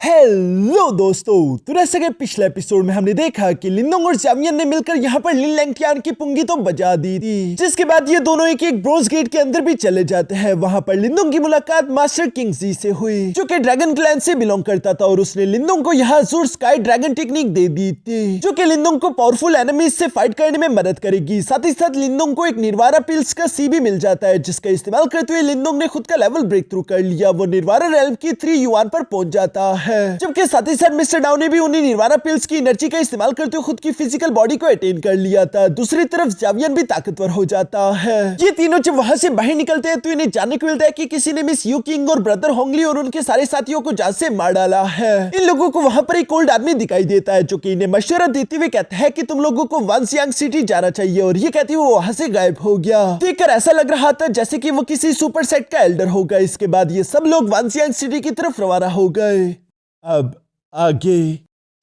Hello दोस्तों, तो जैसे कि पिछले एपिसोड में हमने देखा कि लिनडोंग और ज़ावियन ने मिलकर यहाँ पर लिन लैंगटियान की पुंगी तो बजा दी थी, जिसके बाद ये दोनों एक ब्रोंज गेट के अंदर भी चले जाते हैं। वहाँ पर लिनडोंग की मुलाकात मास्टर किंगजी से हुई, जो कि ड्रैगन क्लैन से बिलोंग करता था, और उसने लिनडोंग को यहाँ अज़ूर स्काई ड्रैगन टेक्निक दे दी थी, जो कि लिनडोंग को पावरफुल एनिमीज से फाइट करने में मदद करेगी। साथ ही साथ लिनडोंग को एक निर्वारा पिल्स का सी भी मिल जाता है, जिसका इस्तेमाल करते हुए लिनडोंग ने खुद का लेवल ब्रेक थ्रू कर लिया। वो निर्वारा रेल्म की 3 युआन पर पहुंच जाता है, जबकि साथ ही साथ मिस्टर डाउ ने भी उन्हीं निर्वारा पिल्स की एनर्जी का इस्तेमाल करते हुए खुद की फिजिकल बॉडी को अटेन कर लिया था। दूसरी तरफ ज़ावियन भी ताकतवर हो जाता है। ये तीनों जब वहां से बाहर निकलते हैं तो इन्हें जानने को मिलता है कि किसी ने मिस यू किंग और ब्रदर होंगली और उनके सारे साथियों को जहाज से मार डाला है। इन लोगों को वहां पर एक ओल्ड आदमी दिखाई देता है, जो कि इन्हें मशवरा देते हुए कहता है कि तुम लोगों को वांसियांग सिटी जाना चाहिए, और ये कहती हुए वो वहां से गायब हो गया। देखकर ऐसा लग रहा था जैसे कि वो किसी सुपर सेट का एल्डर होगा। इसके बाद ये सब लोग वांसियांग सिटी की तरफ रवाना हो गए। अब आगे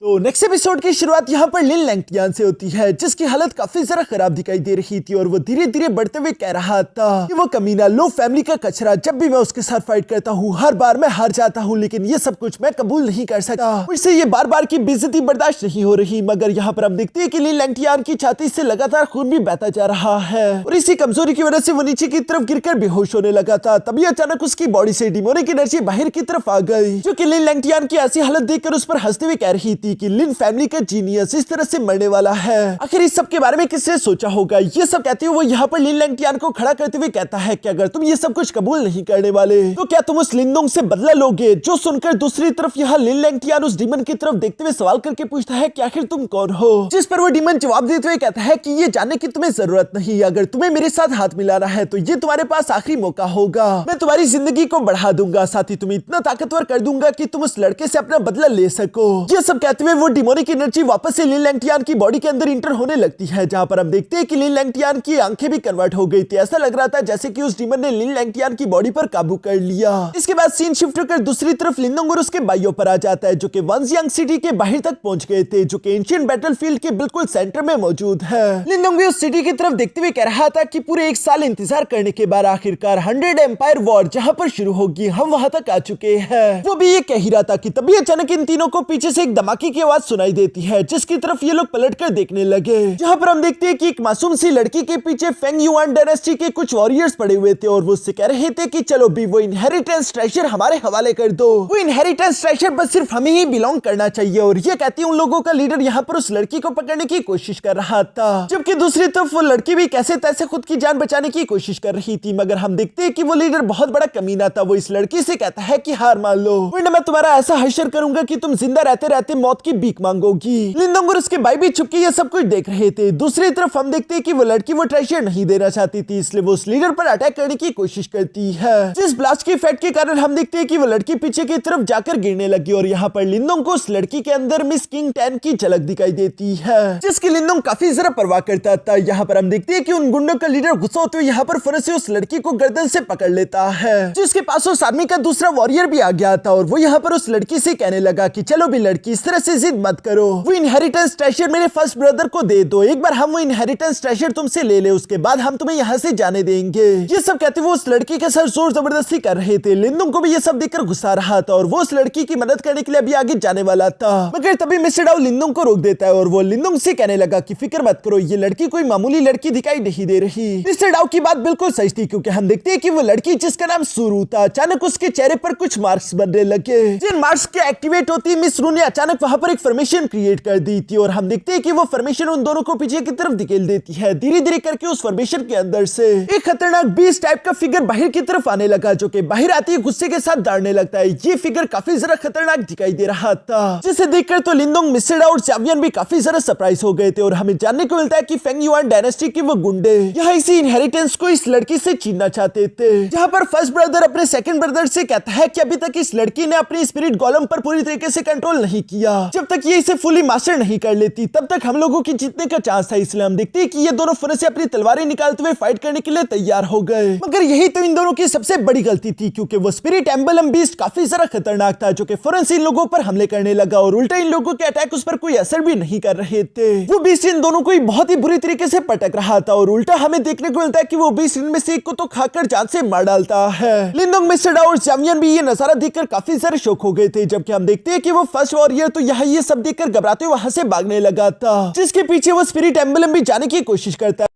तो नेक्स्ट एपिसोड की शुरुआत यहाँ पर लिन लैंगटियान से होती है, जिसकी हालत काफी जरा खराब दिखाई दे रही थी, और वो धीरे धीरे बढ़ते हुए कह रहा था कि वो कमीना लो फैमिली का कचरा, जब भी मैं उसके साथ फाइट करता हूँ हर बार मैं हार जाता हूँ, लेकिन ये सब कुछ मैं कबूल नहीं कर सकता। मुझसे ये बार बार की बेइज्जती बर्दाश्त नहीं हो रही। मगर यहाँ पर हम देखते हैं कि लिन लैंगटियान की छाती से लगातार खून भी बहता जा रहा है, और इसी कमजोरी की वजह से वो नीचे की तरफ गिरकर बेहोश होने लगा था। तभी अचानक उसकी बॉडी से डिमोनिक एनर्जी बाहर की तरफ आ गई, जो कि लिन लैंगटियान की ऐसी हालत देखकर उस पर हंसते हुए कह रही थी कि लिन फैमिली जीनियस इस तरह से मरने वाला है। आखिर इस सब के बारे में किसने सोचा होगा। ये सब कहते हुए वो यहाँ पर लिन लैंगटियान को खड़ा करते हुए कहता है कि अगर तुम ये सब कुछ कबूल नहीं करने वाले तो क्या तुम उस लिनडोंग से बदला लोगे। जो सुनकर दूसरी तरफ यहाँ लिन लैंगटियान उस डीमन की तरफ देखते हुए सवाल करके पूछता है कि आखिर तुम कौन हो, जिस पर वो डीमन जवाब देते हुए कहता है कि ये जानने की तुम्हें जरूरत नहीं, अगर तुम्हें मेरे साथ हाथ मिलाना है तो ये तुम्हारे पास आखिरी मौका होगा। मैं तुम्हारी जिंदगी को बढ़ा दूंगा, साथ ही तुम्हें इतना ताकतवर कर दूंगा कि तुम उस लड़के से अपना बदला ले सको। ये सब कहते हुए वो डिमोनिक एनर्जी वापस से लिन लैंगटियान की बॉडी के अंदर इंटर होने लगती है, जहां पर हम देखते हैं कि लिन लैंगटियान की आंखें भी कन्वर्ट हो गई थी। ऐसा लग रहा था जैसे कि उस डीमन ने लिन लैंगटियान की बॉडी पर काबू कर लिया। इसके बाद सीन शिफ्ट कर दूसरी तरफ लिनडोंग और उसके भाइयों पर आ जाता है, जो कि वांसियांग सिटी के बाहर तक पहुंच गए थे, जो कि एंशिएंट बैटलफील्ड के बिल्कुल सेंटर में मौजूद है। लिनडोंग भी उस सिटी की तरफ देखते हुए कह रहा था कि पूरे 1 साल इंतजार करने के बाद आखिरकार 100 एम्पायर वॉर जहां पर शुरू होगी, हम वहां तक आ चुके हैं। वो भी ये कह ही रहा था कि तभी अचानक इन तीनों को पीछे से एक धमाके की आवाज सुनाई देती है, जिसकी तरफ ये लोग पलटकर देखने लगे, जहां पर हम देखते हैं कि एक मासूम सी लड़की के पीछे फेंग युआन डायनेस्टी के कुछ वॉरियर्स पड़े हुए थे, और वो उससे कह रहे थे कि चलो भी वो इनहेरिटेंस ट्रेजर हमारे हवाले कर दो। वो इनहेरिटेंस ट्रेजर बस सिर्फ हमें ही बिलोंग करना चाहिए। और ये कहती उन लोगों का लीडर यहाँ पर उस लड़की को पकड़ने की कोशिश कर रहा था, जबकि दूसरी तरफ वो लड़की भी कैसे तैसे खुद की जान बचाने की कोशिश कर रही थी। मगर हम देखते हैं कि वो लीडर बहुत बड़ा कमीना था। वो इस लड़की से कहता है कि हार मान लो, वरना मैं तुम्हारा ऐसा हश्र करूंगा कि तुम जिंदा रहते रहते मौत की भीख मांगोगी। लिनडोंग और उसके भाई भी छुपके ये सब कुछ देख रहे थे। दूसरी तरफ हम देखते हैं कि वो लड़की वो ट्रेजर नहीं देना चाहती थी, इसलिए वो उस लीडर पर अटैक करने की कोशिश करती है, जिस ब्लास्ट के इफेक्ट के कारण हम देखते हैं कि वो लड़की पीछे की तरफ जाकर गिरने लगी, और यहाँ पर लिनडोंग को उस लड़की के अंदर मिस किंग 10 की झलक दिखाई देती है, जिसकी लिनडोंग काफी जरा परवाह करता था। यहाँ पर हम देखते हैं कि उन गुंडों का लीडर गुस्सा होते हुए यहाँ पर फौरन से उस लड़की को गर्दन से पकड़ लेता है, जिसके पास उस आदमी का दूसरा वॉरियर भी आ गया था, और वो यहाँ पर उस लड़की से कहने लगा कि चलो भी लड़की, इस तरह से जिद मत करो, वो इनहेरिटेंस ट्रेजर मेरे फर्स्ट ब्रदर को दे दो, एक बार हम वो इनहेरिटेंस ट्रेजर तुमसे ले ले, उसके बाद हम तुम्हें यहाँ से जाने देंगे। ये सब कहते हुए उस लड़की के साथ जोर जबरदस्ती कर रहे थे। लिनडोंग को भी ये सब देखकर गुस्सा आ रहा था, और वो उस लड़की की मदद करने के लिए अभी आगे जाने वाला था, मगर तभी मिस्टर डाउ लिनडोंग को रोक देता है, और वो लिनडोंग से कहने लगा कि फिक्र मत करो, ये लड़की कोई मामूली लड़की दिखाई नहीं दे रही। मिस्टर डाउ की बात बिल्कुल सही थी, क्योंकि हम देखते हैं कि वो लड़की जिसका नाम सुरु था, अचानक उसके चेहरे पर कुछ मार्क्स बनने लगे। जिन मार्क्स के एक्टिवेट होती मिस रू ने अचानक वहां पर एक फॉर्मेशन क्रिएट कर दी थी, और हम देखते हैं कि वो फॉर्मेशन उन दोनों को पीछे की तरफ धकेल देती है। धीरे धीरे करके उस फॉर्मेशन के अंदर से एक खतरनाक बीस्ट टाइप का फिगर बाहर की तरफ आने लगा, जो कि बाहर आते ही गुस्से के साथ दौड़ने लगता है। ये फिगर काफी जरा खतरनाक दिखाई दे रहा था, जिसे देखकर तो लिनडोंग, मिस्टर डाउ और ज़ावियन भी काफी जरा सरप्राइज हो गए थे, और हमें जानने को मिलता है कि फेंग युआन डायनेस्टी के वो गुंडे यहाँ इसी इनहेरिटेंस को इस लड़की से छीनना चाहते थे, जहाँ पर फर्स्ट ब्रदर अपने सेकंड ब्रदर से कहता है कि अभी तक इस लड़की ने अपनी स्पिरिट गोलम पर पूरी तरीके से कंट्रोल नहीं किया, जब तक ये इसे फुली मास्टर नहीं कर लेती तब तक हम लोगों की जीतने का चांस था। इसलिए हम देखते हैं कि ये दोनों फुरन से अपनी तलवारें निकालते हुए फाइट करने के लिए तैयार हो गए। मगर यही तो इन दोनों की सबसे बड़ी गलती थी, क्योंकि वो स्पिरिट एम्बलम बीस्ट काफी ज्यादा खतरनाक था, जो कि फुरन से इन लोगों पर हमले करने लगा और उल्टा इन लोगों के अटैक उस पर कोई असर भी नहीं कर रहे थे। वो बीस्ट इन दोनों को ही बहुत ही बुरी तरीके से पटक रहा था और उल्टा हमें देखने को मिलता है कि वो बीस्ट इनमें से एक को तो खाकर जान से मार डालता है। लिनोंग, मिस्टर डाओ और ज़ावियन भी ये नजारा देखकर काफी सारे शौक हो गए थे, जबकि हम देखते हैं कि वो फर्स्ट वॉरियर तो यहाँ ये सब देखकर घबराते वहां से भागने लगा था, जिसके पीछे वो स्पिरिट एम्बलम भी जाने की कोशिश करता है।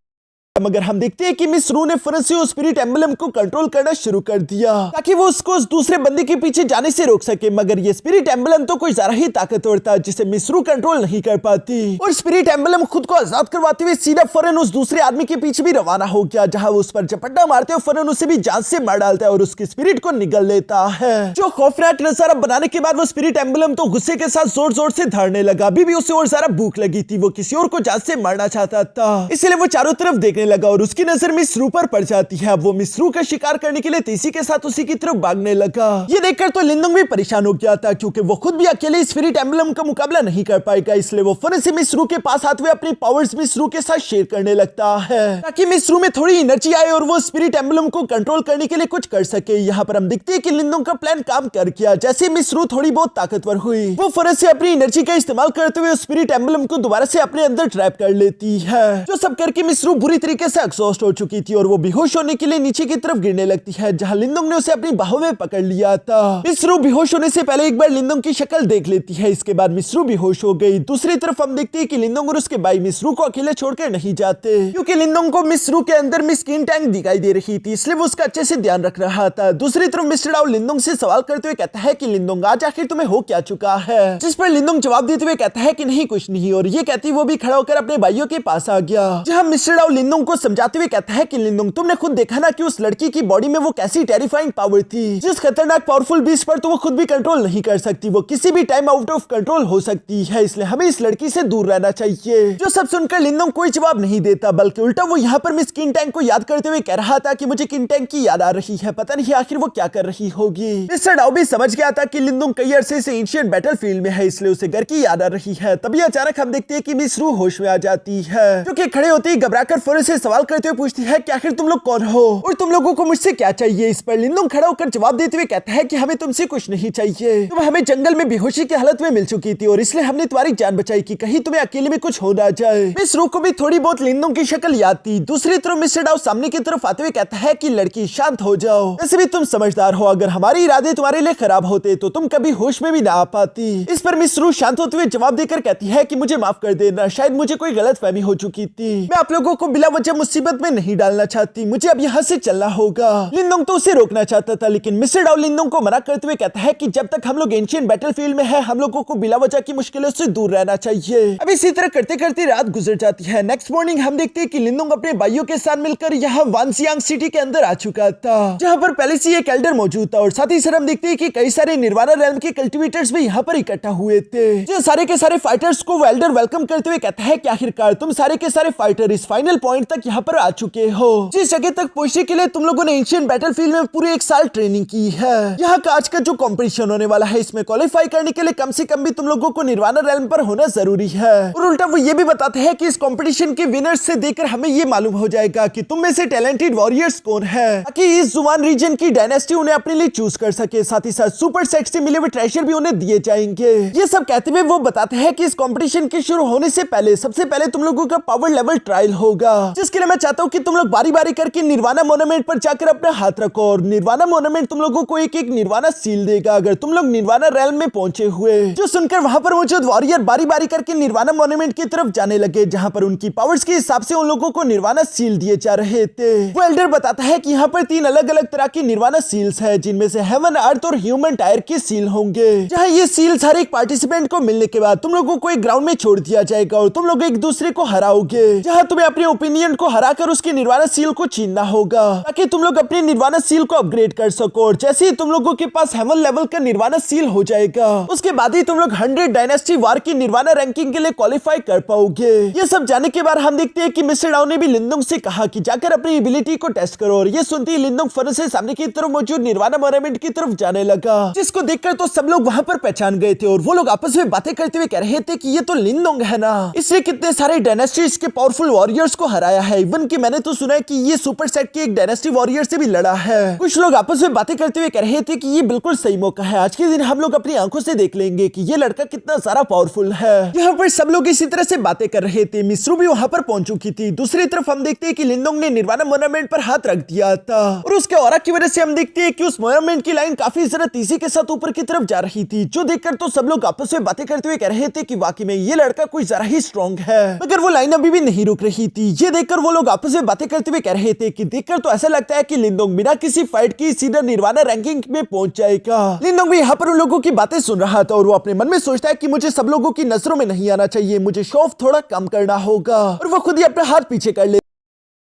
मगर हम देखते हैं कि मिस रू ने फुरन से उस स्पिरिट एम्बलम को कंट्रोल करना शुरू कर दिया ताकि वो उसको उस दूसरे बंदे के पीछे जाने से रोक सके। मगर ये स्पिरिट एम्बलम तो कोई ज्यादा ही ताकतवर था, जिसे मिस रू कंट्रोल नहीं कर पाती और स्पिरिट एम्बलम खुद को आजाद करवाते हुए सीधा फुरन उस दूसरे आदमी के पीछे भी रवाना हो गया, जहां वो उस पर झपट्टा मारते हुए फुरन उसे भी जान से मार डालता है और उसकी स्पिरिट को निगल लेता है। जो खौफनाक नजारा बनाने के बाद वो स्पिरिट एम्बलम तो गुस्से के साथ जोर जोर से धड़ने लगा। अभी भी उसे और ज्यादा भूख लगी थी, वो किसी और को जान से मारना चाहता था, इसलिए वो चारों तरफ देखने लगा और उसकी नजर मिस रू पर पड़ जाती है। अब वो मिस रू का शिकार करने के लिए तेजी के साथ उसी की तरफ भागने लगा। ये देखकर तो लिनोंग भी परेशान हो गया था, क्योंकि वो खुद भी अकेले स्पिरिट एम्बलम का मुकाबला नहीं कर पाएगा, इसलिए वो फुरन से मिस रू के पास आते हुए अपनी पावर्स मिस रू के साथ शेयर करने लगता है ताकि मिस रू में थोड़ी एनर्जी आए और वो स्पिरिट एम्बलम को कंट्रोल करने के लिए कुछ कर सके। यहाँ पर हम देखते हैं कि लिनोंग का प्लान काम कर गया। जैसे मिस रू थोड़ी बहुत ताकतवर हुई, वो फुरन से अपनी एनर्जी का इस्तेमाल करते हुए स्पिरिट एम्बलम को दोबारा से अपने अंदर ट्रैप कर लेती है। जो सब करके मिस रू बुरी तरीके से एग्जॉस्ट हो चुकी थी और वो बेहोश होने के लिए नीचे की तरफ गिरने लगती है, जहां लिनोंग ने उसे अपनी बाहों में पकड़ लिया था। मिस रू बेहोश होने से पहले एक बार लिनोंग की शक्ल देख लेती है, इसके बाद मिस रू बेहोश हो गई। दूसरी तरफ हम देखते हैं कि लिनोंग और उसके भाई मिस रू को अकेले छोड़कर नहीं जाते, क्योंकि लिनोंग को मिस रू के अंदर मिस स्किन टैंक दिखाई दे रही थी, इसलिए वो उसका अच्छे से ध्यान रख रहा था। दूसरी तरफ मिस्टर डाओ लिनोंग से सवाल करते हुए कहता है कि लिनोंग आज आखिर तुम्हें हो क्या चुका है, जिस पर लिनोंग जवाब देते हुए कहता है कि नहीं कुछ नहीं, और ये कहती वो भी खड़ा होकर अपने भाइयों के पास आ गया, जहां मिस्टर डाओ लिनोंग को समझाते हुए कहता है कि लिनोंग तुमने खुद देखा ना कि उस लड़की की बॉडी में वो कैसी टेरिफाइंग पावर थी, जिस खतरनाक पावरफुल बीस्ट पर तो वो खुद भी कंट्रोल नहीं कर सकती, वो किसी भी टाइम आउट ऑफ कंट्रोल हो सकती है, इसलिए हमें इस लड़की से दूर रहना चाहिए। जो सब सुनकर लिनोंग कोई जवाब नहीं देता, बल्कि उल्टा वो यहाँ पर मिस किन टैंक को याद करते हुए कह रहा था कि मुझे किन टैंक की याद आ रही है, पता नहीं आखिर वो क्या कर रही होगी। मिस्टर डाओ भी समझ गया था कि लिनोंग कई अरसे से एंशिएंट बैटलफील्ड में है, इसलिए उसे घर की याद आ रही है। तभी अचानक हम देखते हैं कि मिस रू होश में आ जाती है, जो कि खड़े होते ही घबराकर फौरन से सवाल करते हुए पूछती है कि आखिर तुम लोग कौन हो और तुम लोगों को मुझसे क्या चाहिए। इस पर लिनोंग खड़ा होकर जवाब देते हुए कहता है कि हमें तुमसे कुछ नहीं चाहिए, तुम हमें जंगल में बेहोशी की हालत में मिल चुकी थी और इसलिए हमने तुम्हारी जान बचाई कि कहीं तुम्हें अकेले में कुछ हो ना जाए। मिस रू को भी थोड़ी बहुत लिनोंग की शक्ल याद थी। दूसरी तरफ मिस्टर डाओ सामने की तरफ आते हुए कहता है कि लड़की शांत हो जाओ, वैसे भी तुम समझदार हो, अगर हमारे इरादे तुम्हारे लिए खराब होते तो तुम कभी होश में भी ना आ पाती। इस पर मिस रू शांत होते हुए जवाब देकर कहती है कि मुझे माफ कर देना, शायद मुझे कोई गलतफहमी हो चुकी थी, मैं आप लोगों को बिला वजह मुसीबत में नहीं डालना चाहती, मुझे अब यहाँ से चलना होगा। लिनोंग तो उसे रोकना चाहता था, लेकिन मिस्टर डाओ लिनोंग को मना करते हुए कहता है कि जब तक हम लोग एंशिएंट बैटलफील्ड में है हम लोगों को बिला वजह की मुश्किलों से दूर रहना चाहिए। अब इसी तरह करते करते रात गुजर जाती है। नेक्स्ट मॉर्निंग हम देखते हैं कि लिनोंग अपने भाइयों के साथ मिलकर यहाँ वानसियांग सिटी के अंदर आ चुका था, जहाँ पर पहले से एक एल्डर मौजूद था और साथ ही साथ हम देखते हैं कि कई सारे निर्वाणा रेल्म के कल्टिवेटर्स भी यहाँ पर इकट्ठा हुए थे। जो सारे के सारे फाइटर्स को वो एल्डर वेलकम करते हुए कहता है कि आखिरकार तुम सारे के सारे फाइटर इस फाइनल पॉइंट तक यहाँ पर आ चुके हो, जिस जगह तक पहुंचने के लिए तुम लोगों ने एंशिएंट बैटलफील्ड में पूरे 1 साल ट्रेनिंग की है। यहाँ का आज का जो कंपटीशन होने वाला है इसमें क्वालिफाई करने के लिए कम से कम भी तुम लोगों को निर्वाणा रेल्म पर होना जरूरी है। और उल्टा वो ये भी बताते हैं कि इस कंपटीशन के विनर्स से देखकर हमें ये मालूम हो जाएगा कि तुम में से टैलेंटेड वॉरियर्स कौन है, ताकि इस जुवान रीजन की डायनेस्टी उन्हें अपने लिए चूज कर सके। साथ ही साथ सुपर सेट से मिले हुए ट्रेजर भी उन्हें दिए जाएंगे। ये सब कहते हुए वो बताते हैं कि इस कंपटीशन के शुरू होने से पहले सबसे पहले तुम लोगों का पावर लेवल ट्रायल होगा, जिसके लिए मैं चाहता हूँ कि तुम लोग बारी बारी करके निर्वाणा मोन्यूमेंट पर जाकर अपना हाथ रखो और निर्वाणा मोन्यूमेंट तुम लोगों को एक एक निर्वाणा सील देगा अगर तुम लोग निर्वाणा रेल्म में पहुंचे हुए। जो सुनकर वहां पर मौजूद वॉरियर बारी बारी करके निर्वाणा मोन्यूमेंट की तरफ जाने लगे, जहां पर उनकी पावर्स के हिसाब से उन लोगों को निर्वाणा सील दिए जा रहे थे। वो एल्डर बताता है कि यहाँ पर 3 अलग अलग तरह की निर्वाणा सील्स है, जिनमें से हेवन, अर्थ और ह्यूमन टायर के सील होंगे, जहाँ ये सील्स हर एक पार्टिसिपेंट को मिलने के बाद तुम लोगों को एक ग्राउंड में छोड़ दिया जाएगा और तुम लोग एक दूसरे को हराओगे, जहाँ तुम्हें अपने ओपिनियन ओपोनेंट को हराकर उसकी निर्वाणा सील को छीनना होगा ताकि तुम लोग अपनी निर्वाणा सील को अपग्रेड कर सको। और जैसे ही तुम लोगों के पास हेवन लेवल का निर्वाणा सील हो जाएगा उसके बाद ही तुम लोग 100 डायनेस्टी वार की निर्वाणा रैंकिंग के लिए क्वालिफाई कर पाओगे। ये सब जाने के बाद हम देखते हैं कि मिस्टर डाउ ने भी लिंदोंग से कहा कि जाकर अपनी एबिलिटी को टेस्ट करो। और ये सुनते ही लिंदोंग फौरन से सामने की तरफ मौजूद निर्वाणा मोनामेंट की तरफ जाने लगा, जिसको देखकर तो सब लोग वहां पर पहचान गए थे और वो लोग आपस में बातें करते हुए कह रहे थे कि ये तो लिंदोंग है ना, इसने कितने सारे डायनेस्टीज के पावरफुल वॉरियर्स को हराया है। इवन कि मैंने तो सुना है कि ये सुपर सेट के एक डायनेस्टी वॉरियर से भी लड़ा है। कुछ लोग आपस में बातें करते हुए कह रहे थे कि ये बिल्कुल सही मौका है, आज के दिन हम लोग अपनी आंखों से देख लेंगे कि ये लड़का कितना सारा पावरफुल है। यहाँ पर सब लोग इसी तरह से बातें कर रहे थे। मिस्रू भी वहां पर पहुंच चुकी थी। दूसरी तरफ हम देखते हैं कि लिंदोंग ने निर्वाणा मोनामेंट पर हाथ रख दिया था और उसके ऑरा की वजह से हम देखते हैं कि उस मोनामेंट की लाइन काफी ज्यादा तेजी के साथ ऊपर की तरफ जा रही थी, जो देखकर तो सब लोग आपस में बातें करते हुए कह रहे थे कि वाकई में ये लड़का कोई जरा ही स्ट्रॉन्ग है। मगर वो लाइन अभी भी नहीं रुक रही थी। ये देखकर वो लोग आपस में बातें करते हुए कह रहे थे कि देखकर तो ऐसा लगता है कि लिंदोंग बिना किसी फाइट की सीधा निर्वाणा रैंकिंग में पहुंच जाएगा। लिंदोंग भी यहाँ पर उन लोगों की बातें सुन रहा था और वो अपने मन में सोचता है कि मुझे सब लोगों की नजरों में नहीं आना चाहिए, मुझे शो ऑफ थोड़ा कम करना होगा। और वो खुद ही अपना हाथ पीछे कर ले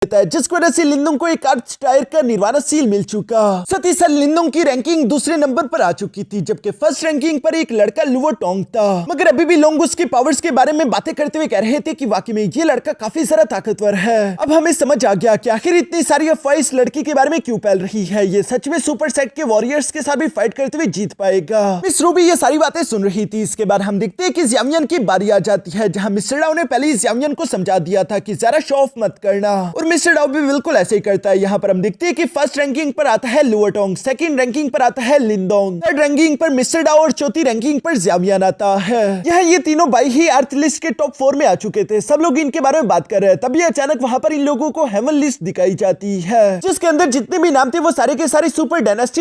जिसकी वजह से लिंदोंग को एक आर्च टायर का निर्वाणा सील मिल चुका। साथ ही साथ लिंदोंग की रैंकिंग दूसरे नंबर पर आ चुकी थी, जबकि फर्स्ट रैंकिंग पर एक लड़का लुओ टोंग था। मगर अभी भी लोग उसके पावर्स के बारे में बातें करते हुए कह रहे थे कि वाकई में ये लड़का काफी सारा ताकतवर है। अब हमें समझ आ गया कि आखिर इतनी सारी अफवाह इस लड़की के बारे में क्यों फैल रही है। ये सच में सुपर सेट के वॉरियर्स के साथ भी फाइट करते हुए जीत पाएगा। मिस रूबी ये सारी बातें सुन रही थी। इसके बाद हम देखते हैं कि ज़ियांग की बारी आ जाती है, जहां मिस्टर डाउ ने पहले ही ज़ियांग को समझा दिया था कि जरा शो ऑफ मत करना, और मिस्टर डाउ भी बिल्कुल ऐसे ही करता है। यहाँ पर हम देखते हैं कि फर्स्ट रैंकिंग पर आता है लुओ टोंग, सेकंड रैंकिंग पर आता है लिंदोंग, थर्ड रैंकिंग पर मिस्टर डाउ और चौथी रैंकिंग पर ज़ियांग आता है। यहाँ ये तीनों भाई ही अर्थ लिस्ट के टॉप 4 में आ चुके थे। सब लोग इनके बारे में बात कर रहे हैं, तभी अचानक वहां पर इन लोगों को हेवन लिस्ट दिखाई जाती है, जिसके अंदर जितने भी नाम थे वो सारे के सारे सुपर डायनेस्टी